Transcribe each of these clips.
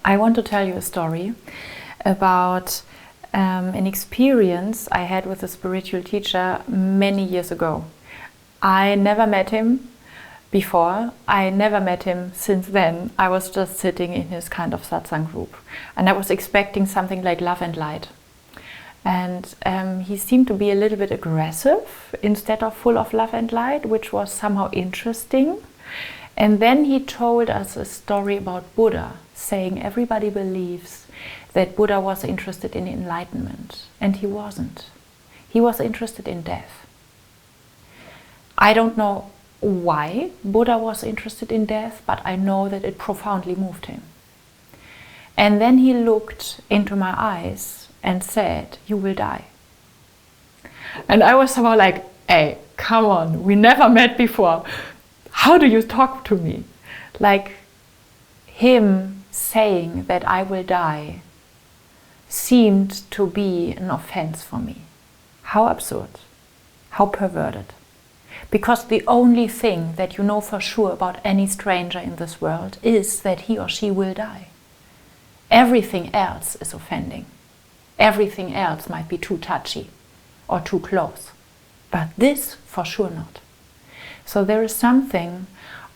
I want to tell you a story about an experience I had with a spiritual teacher many years ago. I never met him before. I never met him since then. I was just sitting in his kind of satsang group, and I was expecting something like love and light. And he seemed to be a little bit aggressive instead of full of love and light, which was somehow interesting. And then he told us a story about Buddha, saying everybody believes that Buddha was interested in enlightenment, and he wasn't. He was interested in death. I don't know why Buddha was interested in death, but I know that it profoundly moved him. And then he looked into my eyes and said, "You will die." And I was somehow like, hey, come on, we never met before. How do you talk to me? Like, him saying that I will die seemed to be an offense for me. How absurd, how perverted. Because the only thing that you know for sure about any stranger in this world is that he or she will die. Everything else is offending. Everything else might be too touchy or too close. But this for sure not. So there is something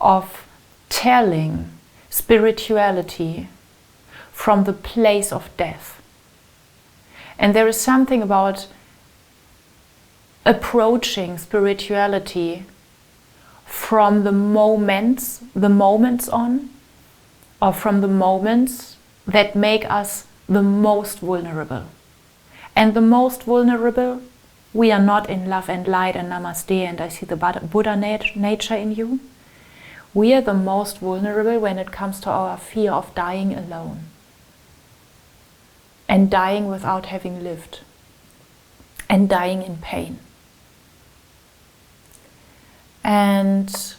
of telling spirituality from the place of death. And there is something about approaching spirituality from the moments on, or from the moments that make us the most vulnerable. And the most vulnerable, we are not in love and light and namaste and I see the Buddha nature in you. We are the most vulnerable when it comes to our fear of dying alone. And dying without having lived. And dying in pain. And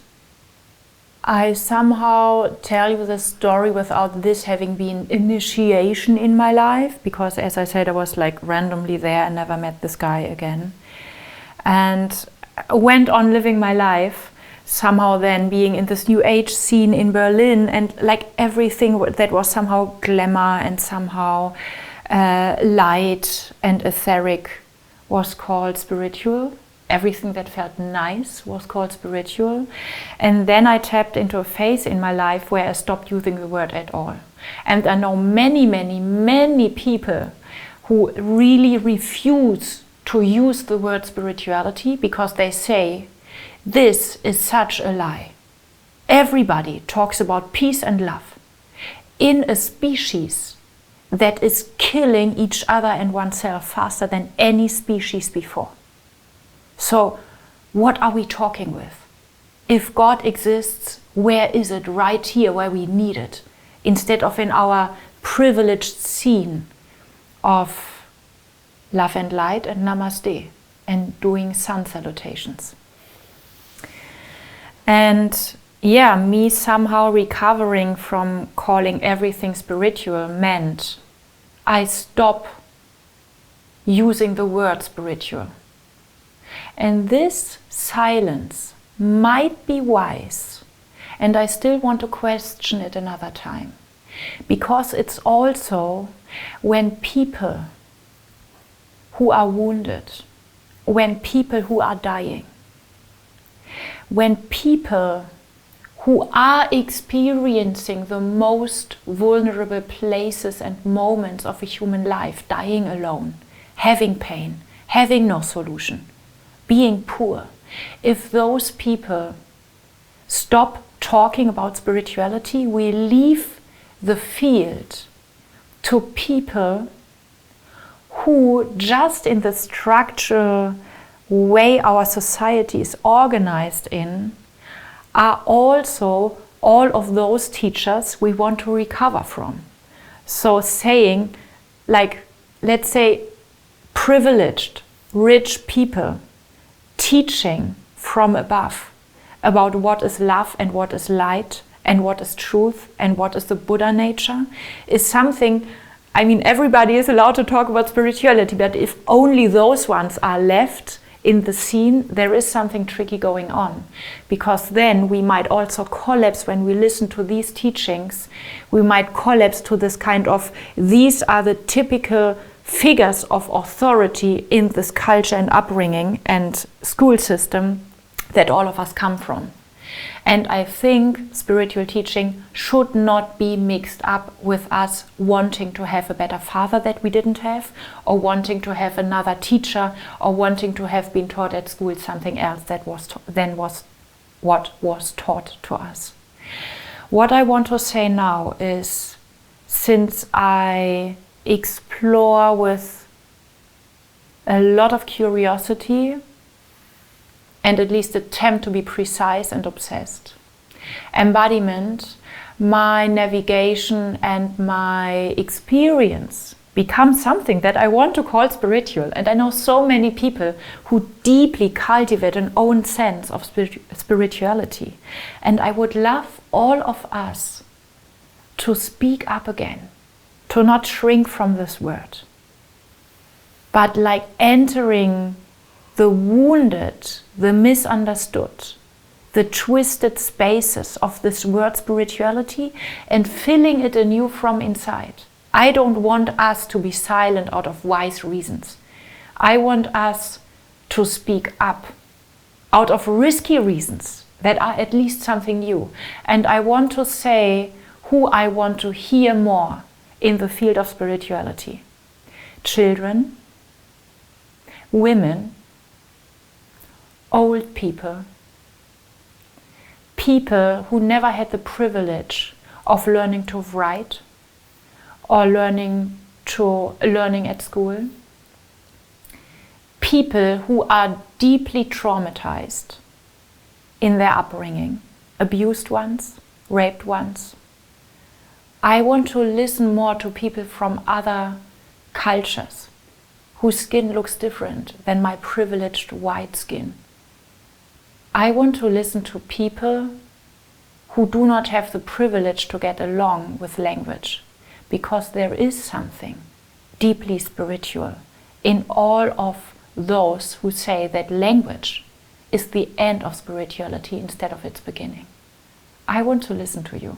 I somehow tell you this story without this having been initiation in my life, because as I said, I was like randomly there and never met this guy again. And went on living my life, somehow then being in this new age scene in Berlin, and like everything that was somehow glamour and somehow light and etheric was called spiritual. Everything that felt nice was called spiritual. And then I tapped into a phase in my life where I stopped using the word at all. And I know many people who really refuse to use the word spirituality because they say, this is such a lie. Everybody talks about peace and love in a species that is killing each other and oneself faster than any species before. So, what are we talking with? If God exists, where is it? Right here, where we need it, instead of in our privileged scene of love and light and namaste and doing sun salutations. And yeah, me somehow recovering from calling everything spiritual meant I stop using the word spiritual. And this silence might be wise, and I still want to question it another time, because it's also when people who are wounded, when people who are dying, when people who are experiencing the most vulnerable places and moments of a human life, dying alone, having pain, having no solution, being poor, if those people stop talking about spirituality, we leave the field to people who, just in the structural way our society is organized in, are also all of those teachers we want to recover from. So saying, like, let's say, privileged, rich people teaching from above about what is love and what is light and what is truth and what is the Buddha nature is something, I mean, everybody is allowed to talk about spirituality, but if only those ones are left, in the scene, there is something tricky going on, because then we might also collapse when we listen to these teachings. We might collapse to this kind of, these are the typical figures of authority in this culture and upbringing and school system that all of us come from. And I think spiritual teaching should not be mixed up with us wanting to have a better father that we didn't have, or wanting to have another teacher, or wanting to have been taught at school something else that was what was taught to us. What I want to say now is, since I explore with a lot of curiosity and at least attempt to be precise and obsessed, embodiment, my navigation and my experience become something that I want to call spiritual. And I know so many people who deeply cultivate an own sense of spirituality. And I would love all of us to speak up again, to not shrink from this word, but like entering the wounded, the misunderstood, the twisted spaces of this word spirituality and filling it anew from inside. I don't want us to be silent out of wise reasons. I want us to speak up out of risky reasons that are at least something new. And I want to say who I want to hear more in the field of spirituality. Children, women, old people, people who never had the privilege of learning to write or learning at school, people who are deeply traumatized in their upbringing, abused ones, raped ones. I want to listen more to people from other cultures whose skin looks different than my privileged white skin. I want to listen to people who do not have the privilege to get along with language, because there is something deeply spiritual in all of those who say that language is the end of spirituality instead of its beginning. I want to listen to you.